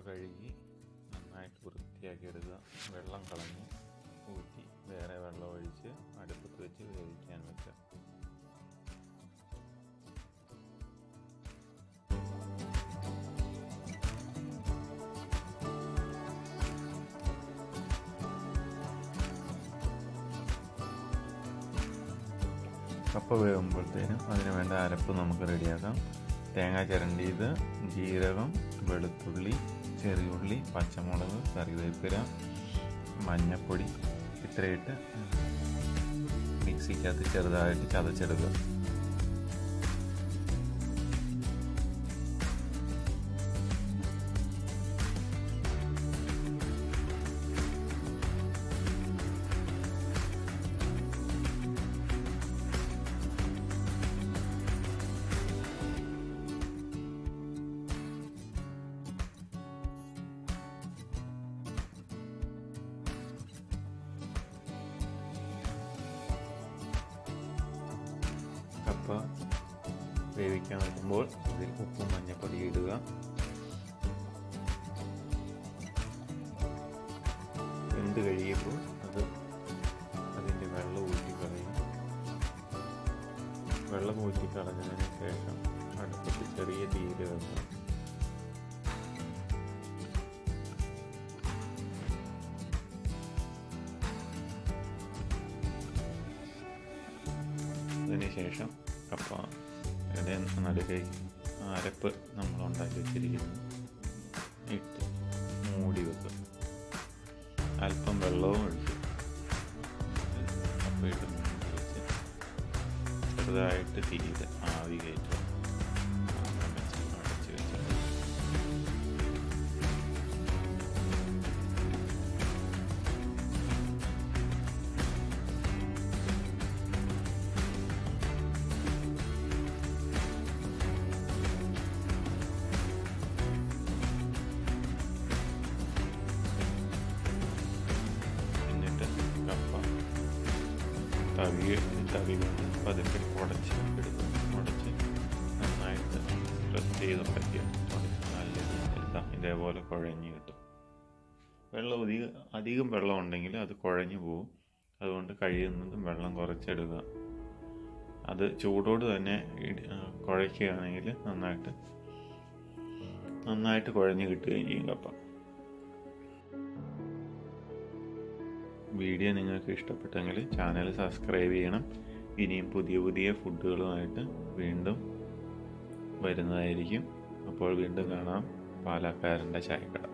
കഴുകി നന്നായിട്ട് വൃത്തിയാക്കി എടുക്കുക. വെള്ളം കളഞ്ഞ് ഊറ്റി വേറെ വെള്ളം ഒഴിച്ച് അടുപ്പത്ത് വെച്ച് വേവിക്കാൻ വെക്കുക. കപ്പ വേകുമ്പോഴത്തേനും അതിന് വേണ്ട അരപ്പ് നമുക്ക് റെഡിയാക്കാം. തേങ്ങ ചിരണ്ടിയത്, ജീരകം, വെളുത്തുള്ളി, ചെറിയുള്ളി, പച്ചമുളക്, കറിവേപ്പില, മഞ്ഞൾപ്പൊടി ഇത്രയിട്ട് മിക്സിക്കകത്ത് ചെറുതായിട്ട് ചതച്ചെടുക്കുക. കപ്പ വേവിക്കാൻ വെക്കുമ്പോൾ അതിൽ ഉപ്പും മഞ്ഞൾപ്പൊടി ഇടുക. വെന്ത് കഴിയുമ്പോൾ അതിൻ്റെ വെള്ളം ഊറ്റിക്കളയും. വെള്ളം ഊറ്റിക്കളഞ്ഞതിന് ശേഷം അടുപ്പത്ത് ചെറിയ തീയിൽ വെക്കുക. അതിനുശേഷം കപ്പയുടെ നടുകൈ അരപ്പ് നമ്മൾ ഉണ്ടാക്കി വെച്ചിരിക്കുന്നത് ഇട്ട് മൂടി വെക്കുക. അല്പം വെള്ളവും ഒഴിച്ച് കപ്പയിട്ട് മൂടി വെച്ച് ചെറുതായിട്ട് തീയിൽ ആവി കയറ്റുക. അടച്ച് വെച്ച് തവി കൊണ്ട് പതുക്കെ ഉടച്ച് നന്നായിട്ട് പ്രസ് ചെയ്ത് ഉടയ്ക്കുക. നല്ല രീതിയിൽ ഇതേപോലെ കുഴഞ്ഞ് കിട്ടും. അധികം വെള്ളം ഉണ്ടെങ്കിൽ അത് കുഴഞ്ഞു പോകും. അതുകൊണ്ട് കഴിയുന്നതും വെള്ളം കുറച്ചെടുക്കുക. അത് ചൂടോട് തന്നെ കുഴയ്ക്കുകയാണെങ്കിൽ നന്നായിട്ട് കുഴഞ്ഞ് കിട്ടുകയും ചെയ്യും കപ്പ. വീഡിയോ നിങ്ങൾക്ക് ഇഷ്ടപ്പെട്ടെങ്കിൽ ചാനൽ സബ്സ്ക്രൈബ് ചെയ്യണം. ഇനിയും പുതിയ ഫുഡുകളുമായിട്ട് വീണ്ടും വരുന്നതായിരിക്കും. അപ്പോൾ വീണ്ടും കാണാം. പാലക്കാരൻ്റെ ചായക്കട.